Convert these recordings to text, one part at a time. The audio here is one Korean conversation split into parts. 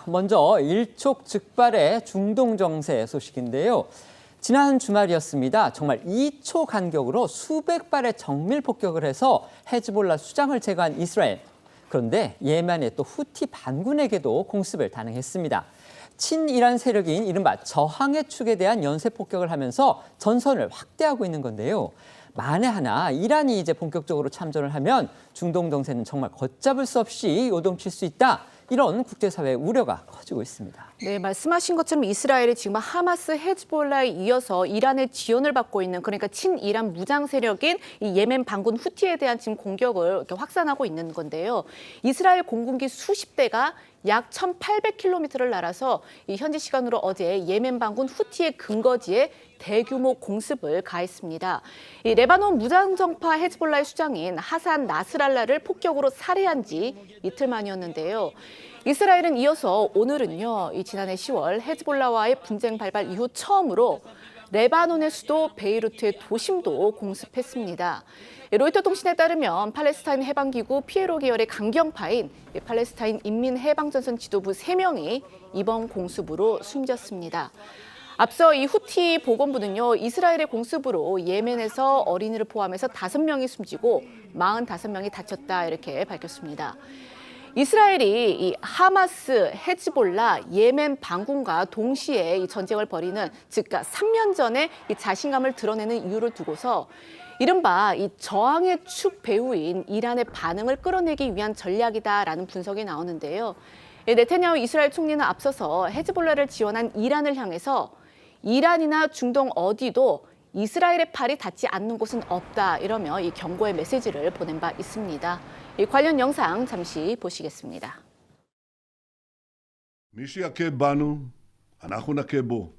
먼저 일촉즉발의 중동 정세 소식인데요. 지난 주말이었습니다. 정말 2초 간격으로 수백 발의 정밀 폭격을 해서 헤즈볼라 수장을 제거한 이스라엘. 그런데 예멘의 또 후티 반군에게도 공습을 단행했습니다. 친이란 세력인 이른바 저항의 축에 대한 연쇄 폭격을 하면서 전선을 확대하고 있는 건데요. 만에 하나 이란이 이제 본격적으로 참전을 하면 중동 정세는 정말 걷잡을 수 없이 요동칠 수 있다. 이런 국제사회의 우려가 커지고 있습니다. 네, 말씀하신 것처럼 이스라엘이 지금 하마스, 헤즈볼라에 이어서 이란의 지원을 받고 있는 그러니까 친이란 무장 세력인 이 예멘 반군 후티에 대한 지금 공격을 이렇게 확산하고 있는 건데요. 이스라엘 공군기 수십 대가 약 1,800km를 날아서 이 현지 시간으로 어제 예멘 반군 후티의 근거지에 대규모 공습을 가했습니다. 이 레바논 무장정파 헤즈볼라의 수장인 하산 나스랄라를 폭격으로 살해한 지 이틀 만이었는데요. 이스라엘은 이어서 오늘은요, 이 지난해 10월 헤즈볼라와의 분쟁 발발 이후 처음으로 레바논의 수도 베이루트의 도심도 공습했습니다. 로이터 통신에 따르면 팔레스타인 해방기구 피에로 계열의 강경파인 팔레스타인 인민해방전선 지도부 3명이 이번 공습으로 숨졌습니다. 앞서 이 후티 보건부는요, 이스라엘의 공습으로 예멘에서 어린이를 포함해서 5명이 숨지고 45명이 다쳤다 이렇게 밝혔습니다. 이스라엘이 이 하마스, 헤즈볼라, 예멘 반군과 동시에 이 전쟁을 벌이는 즉 3년 전에 이 자신감을 드러내는 이유를 두고서 이른바 이 저항의 축 배후인 이란의 반응을 끌어내기 위한 전략이다라는 분석이 나오는데요. 네타냐후 이스라엘 총리는 앞서서 헤즈볼라를 지원한 이란을 향해서 이란이나 중동 어디도 이스라엘의 팔이 닿지 않는 곳은 없다 이러며 이 경고의 메시지를 보낸 바 있습니다. 이 관련 영상 잠시 보시겠습니다. מי שיכה בנו, אנחנו נכה בו.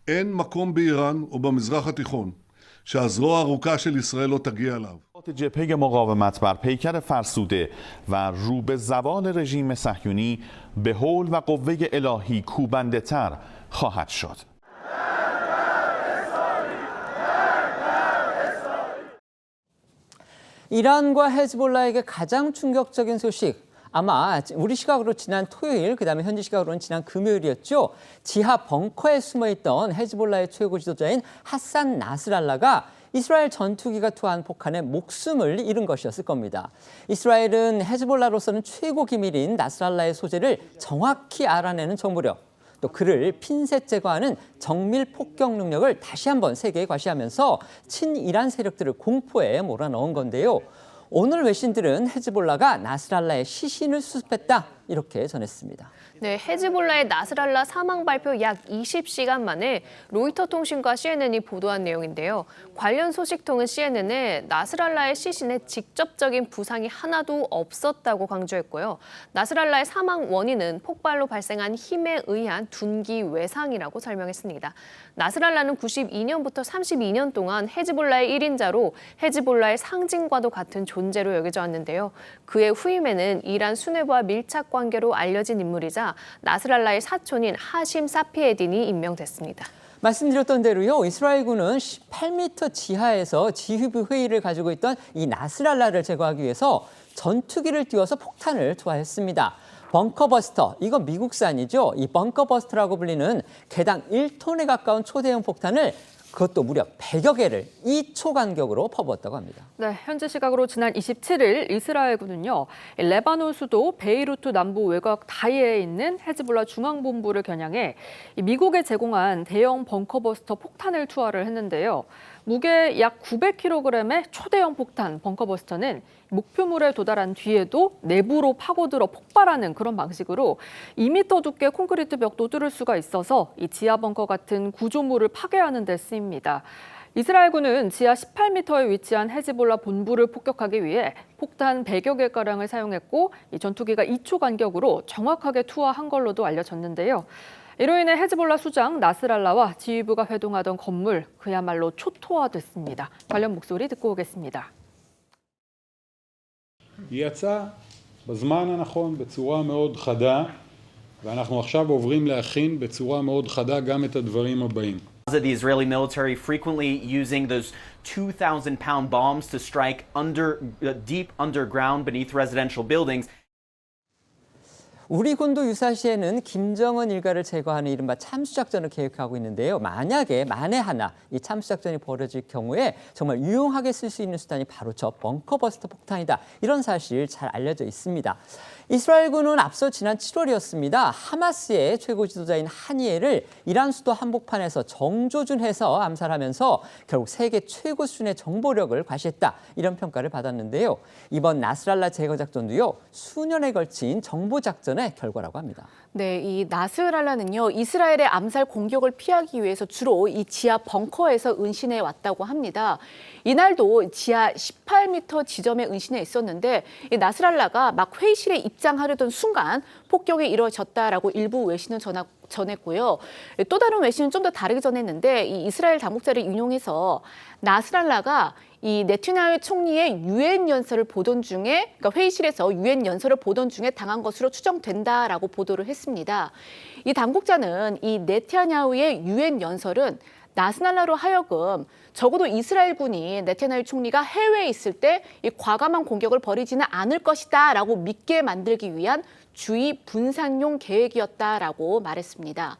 אין מקום באיראן או במזרח התיכון שהזרוע הארוכה של ישראל לא תגיע אליו. جبهه مقاومت بر پیکر فرسوده و رو به زوال رژیم صهیونی به حول و قوه الهی کوبنده تر خواهد شد. 이란과 헤즈볼라에게 가장 충격적인 소식, 아마 우리 시각으로 지난 토요일, 그다음에 현지 시각으로는 지난 금요일이었죠. 지하 벙커에 숨어있던 헤즈볼라의 최고 지도자인 하산 나스랄라가 이스라엘 전투기가 투하한 폭탄에 목숨을 잃은 것이었을 겁니다. 이스라엘은 헤즈볼라로서는 최고 기밀인 나스랄라의 소재를 정확히 알아내는 정보력, 또 그를 핀셋 제거하는 정밀 폭격 능력을 다시 한번 세계에 과시하면서 친이란 세력들을 공포에 몰아넣은 건데요. 오늘 외신들은 헤즈볼라가 나스랄라의 시신을 수습했다 이렇게 전했습니다. 네, 헤즈볼라의 나스랄라 사망 발표 약 20시간 만에 로이터 통신과 CNN이 보도한 내용인데요. 관련 소식통은 CNN에 나스랄라의 시신에 직접적인 부상이 하나도 없었다고 강조했고요. 나스랄라의 사망 원인은 폭발로 발생한 힘에 의한 둔기 외상이라고 설명했습니다. 나스랄라는 92년부터 32년 동안 헤즈볼라의 1인자로 헤즈볼라의 상징과도 같은 존재로 여겨져 왔는데요. 그의 후임에는 이란 수뇌부와 밀착 관계로 알려진 인물이자 나스랄라의 사촌인 하심 사피에딘이 임명됐습니다. 말씀드렸던 대로요, 이스라엘군은 18m 지하에서 지휘부 회의를 가지고 있던 이 나스랄라를 제거하기 위해서 전투기를 띄워서 폭탄을 투하했습니다. 벙커버스터, 이건 미국산이죠. 이 벙커버스터라고 불리는 개당 1톤에 가까운 초대형 폭탄을 그것도 무려 100여 개를 2초 간격으로 퍼부었다고 합니다. 네, 현지 시각으로 지난 27일 이스라엘군은요, 레바논 수도 베이루트 남부 외곽 다이에 있는 헤즈볼라 중앙본부를 겨냥해 미국에 제공한 대형 벙커버스터 폭탄을 투하를 했는데요. 무게 약 900kg의 초대형 폭탄 벙커버스터는 목표물에 도달한 뒤에도 내부로 파고들어 폭발하는 그런 방식으로 2m 두께 콘크리트 벽도 뚫을 수가 있어서 이 지하 벙커 같은 구조물을 파괴하는 데 쓰입니다. 이스라엘군은 지하 18m에 위치한 헤즈볼라 본부를 폭격하기 위해 폭탄 100여 개가량을 사용했고 이 전투기가 2초 간격으로 정확하게 투하한 걸로도 알려졌는데요. 이로 인해 헤즈볼라 수장 나스랄라와 지휘부가 회동하던 건물 그야말로 초토화됐습니다. 관련 목소리 듣고 오겠습니다. היא יצאה בזמן הנכון בצורה מאוד חדה, ואנחנו עכשיו עוברים להכין בצורה מאוד חדה גם את הדברים הבאים. The Israeli military frequently using those 2,000-pound bombs to strike deep underground beneath residential buildings. 우리 군도 유사시에는 김정은 일가를 제거하는 이른바 참수작전을 계획하고 있는데요. 만약에 만에 하나 이 참수작전이 벌어질 경우에 정말 유용하게 쓸 수 있는 수단이 바로 저 벙커버스터 폭탄이다. 이런 사실 잘 알려져 있습니다. 이스라엘군은 앞서 지난 7월이었습니다. 하마스의 최고 지도자인 하니엘을 이란 수도 한복판에서 정조준해서 암살하면서 결국 세계 최고 수준의 정보력을 과시했다. 이런 평가를 받았는데요. 이번 나스랄라 제거 작전도요. 수년에 걸친 정보 작전의 결과라고 합니다. 네, 이 나스랄라는요, 이스라엘의 암살 공격을 피하기 위해서 주로 이 지하 벙커에서 은신해 왔다고 합니다. 이날도 지하 18m 지점에 은신해 있었는데 이 나스랄라가 막 회의실에 입장하려던 순간 폭격이 이루어졌다라고 일부 외신은 전했고요. 또 다른 외신은 좀 더 다르게 전했는데 이 이스라엘 당국자를 인용해서 나스랄라가 이 네타냐후 총리의 유엔 연설을 보던 중에, 그러니까 회의실에서 유엔 연설을 보던 중에 당한 것으로 추정된다라고 보도를 했습니다. 이 당국자는 이 네타냐후의 유엔 연설은 나스랄라로 하여금 적어도 이스라엘군이 네타냐후 총리가 해외에 있을 때 이 과감한 공격을 벌이지는 않을 것이다라고 믿게 만들기 위한 주의 분산용 계획이었다라고 말했습니다.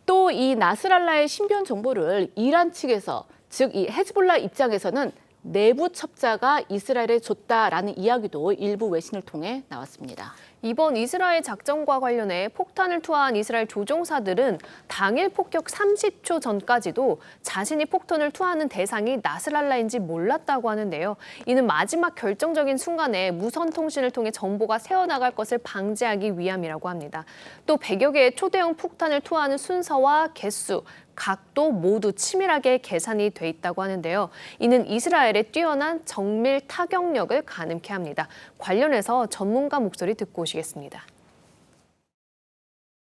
또 이 나스랄라의 신변 정보를 이란 측에서, 즉 이 헤즈볼라 입장에서는 내부 첩자가 이스라엘에 줬다라는 이야기도 일부 외신을 통해 나왔습니다. 이번 이스라엘 작전과 관련해 폭탄을 투하한 이스라엘 조종사들은 당일 폭격 30초 전까지도 자신이 폭탄을 투하하는 대상이 나스랄라인지 몰랐다고 하는데요. 이는 마지막 결정적인 순간에 무선 통신을 통해 정보가 새어나갈 것을 방지하기 위함이라고 합니다. 또 100여 개의 초대형 폭탄을 투하하는 순서와 개수, 각도 모두 치밀하게 계산이 돼 있다고 하는데요. 이는 이스라엘의 뛰어난 정밀 타격력을 가늠케 합니다. 관련해서 전문가 목소리 듣고 오시겠습니다.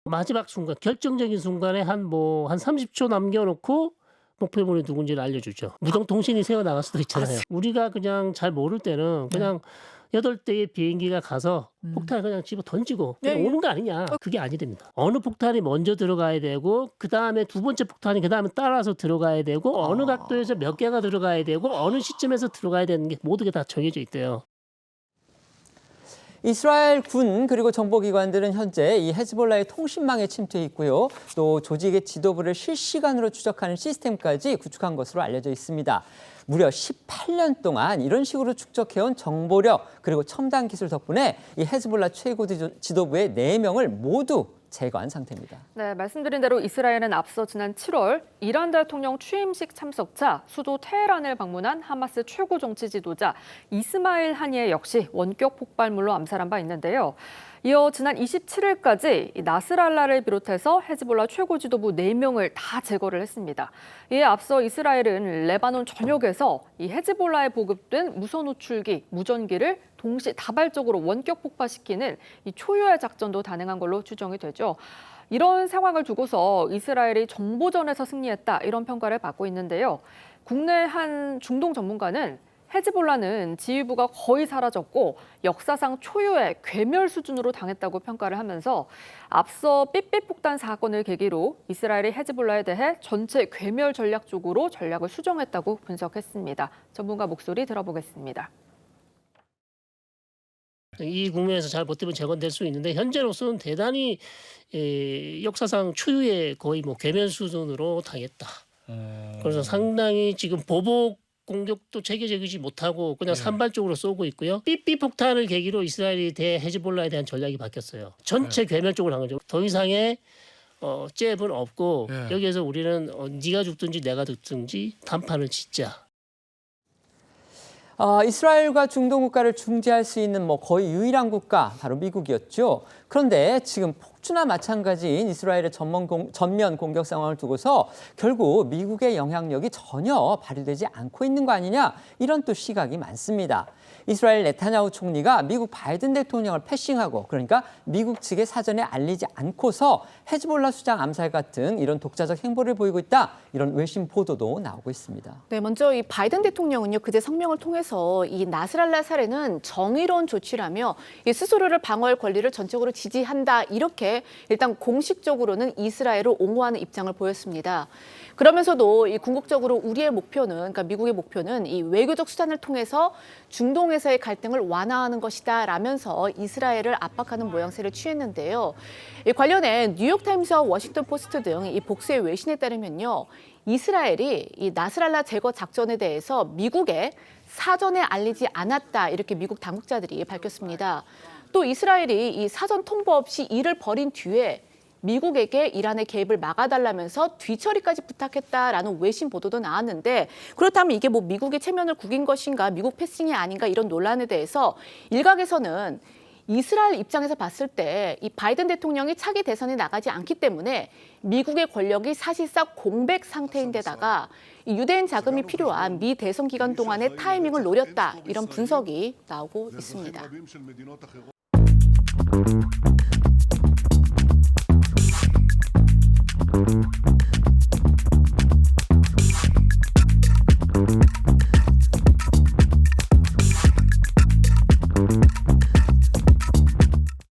마지막 순간, 결정적인 순간에 한 30초 남겨놓고 목표물이 누군지를 알려주죠. 무선 통신이 새어나갈 수도 있잖아요. 우리가 그냥 잘 모를 때는 그냥 8대의 비행기가 가서 폭탄을 그냥 집어 던지고 그냥 오는 거 아니냐. 그게 아니랍니다. 어느 폭탄이 먼저 들어가야 되고 그다음에 두 번째 폭탄이 그다음에 따라서 들어가야 되고 어느 각도에서 몇 개가 들어가야 되고 어느 시점에서 들어가야 되는 게 모두가 다 정해져 있대요. 이스라엘 군 그리고 정보기관들은 현재 이 헤즈볼라의 통신망에 침투해 있고요. 또 조직의 지도부를 실시간으로 추적하는 시스템까지 구축한 것으로 알려져 있습니다. 무려 18년 동안 이런 식으로 축적해온 정보력 그리고 첨단 기술 덕분에 이 헤즈볼라 최고 지도부의 4명을 모두 제거한 상태입니다. 네, 말씀드린 대로 이스라엘은 앞서 지난 7월 이란 대통령 취임식 참석차 수도 테헤란을 방문한 하마스 최고 정치 지도자 이스마일 하니에 역시 원격 폭발물로 암살한 바 있는데요. 이어 지난 27일까지 나스랄라를 비롯해서 헤즈볼라 최고 지도부 4명을 다 제거를 했습니다. 이에 앞서 이스라엘은 레바논 전역에서 이 헤즈볼라에 보급된 무선 호출기, 무전기를 동시다발적으로 원격 폭파시키는 이 초유의 작전도 단행한 걸로 추정이 되죠. 이런 상황을 두고서 이스라엘이 정보전에서 승리했다 이런 평가를 받고 있는데요. 국내 한 중동 전문가는 헤즈볼라는 지휘부가 거의 사라졌고 역사상 초유의 괴멸 수준으로 당했다고 평가를 하면서 앞서 삐삐폭탄 사건을 계기로 이스라엘이 헤즈볼라에 대해 전체 괴멸 전략 쪽으로 전략을 수정했다고 분석했습니다. 전문가 목소리 들어보겠습니다. 이 국면에서 잘 버티면 재건될 수 있는데 현재로서는 대단히 역사상 초유의 거의 괴멸 수준으로 당했다. 그래서 상당히 지금 보복 공격도 체계적이지 못하고 그냥 산발적으로 쏘고 있고요. 삐삐 폭탄을 계기로 이스라엘이 헤즈볼라에 대한 전략이 바뀌었어요. 전체 괴멸적으로 한 거죠. 더 이상의 잽은 없고 여기에서 우리는 네가 죽든지 내가 죽든지 단판을 짓자. 이스라엘과 중동 국가를 중재할 수 있는 거의 유일한 국가 바로 미국이었죠. 그런데 지금 폭주나 마찬가지인 이스라엘의 전면 공격 상황을 두고서 결국 미국의 영향력이 전혀 발휘되지 않고 있는 거 아니냐 이런 또 시각이 많습니다. 이스라엘 네타냐후 총리가 미국 바이든 대통령을 패싱하고 그러니까 미국 측에 사전에 알리지 않고서 헤즈볼라 수장 암살 같은 이런 독자적 행보를 보이고 있다. 이런 외신 보도도 나오고 있습니다. 네, 먼저 이 바이든 대통령은요 그제 성명을 통해서 이 나스랄라 살해는 정의로운 조치라며 이 스스로를 방어할 권리를 전적으로 지지한다. 이렇게 일단 공식적으로는 이스라엘을 옹호하는 입장을 보였습니다. 그러면서도 이 궁극적으로 우리의 목표는, 그러니까 미국의 목표는 이 외교적 수단을 통해서 중동에서의 갈등을 완화하는 것이다 라면서 이스라엘을 압박하는 모양새를 취했는데요. 이 관련해 뉴욕타임스와 워싱턴 포스트 등 이 복수의 외신에 따르면요. 이스라엘이 이 나스랄라 제거 작전에 대해서 미국에 사전에 알리지 않았다. 이렇게 미국 당국자들이 밝혔습니다. 또 이스라엘이 이 사전 통보 없이 이를 벌인 뒤에 미국에게 이란의 개입을 막아달라면서 뒤처리까지 부탁했다라는 외신 보도도 나왔는데, 그렇다면 이게 뭐 미국의 체면을 구긴 것인가, 미국 패싱이 아닌가, 이런 논란에 대해서 일각에서는 이스라엘 입장에서 봤을 때 이 바이든 대통령이 차기 대선에 나가지 않기 때문에 미국의 권력이 사실상 공백 상태인데다가 이 유대인 자금이 필요한 미 대선 기간 동안의 타이밍을 노렸다, 이런 분석이 나오고 있습니다.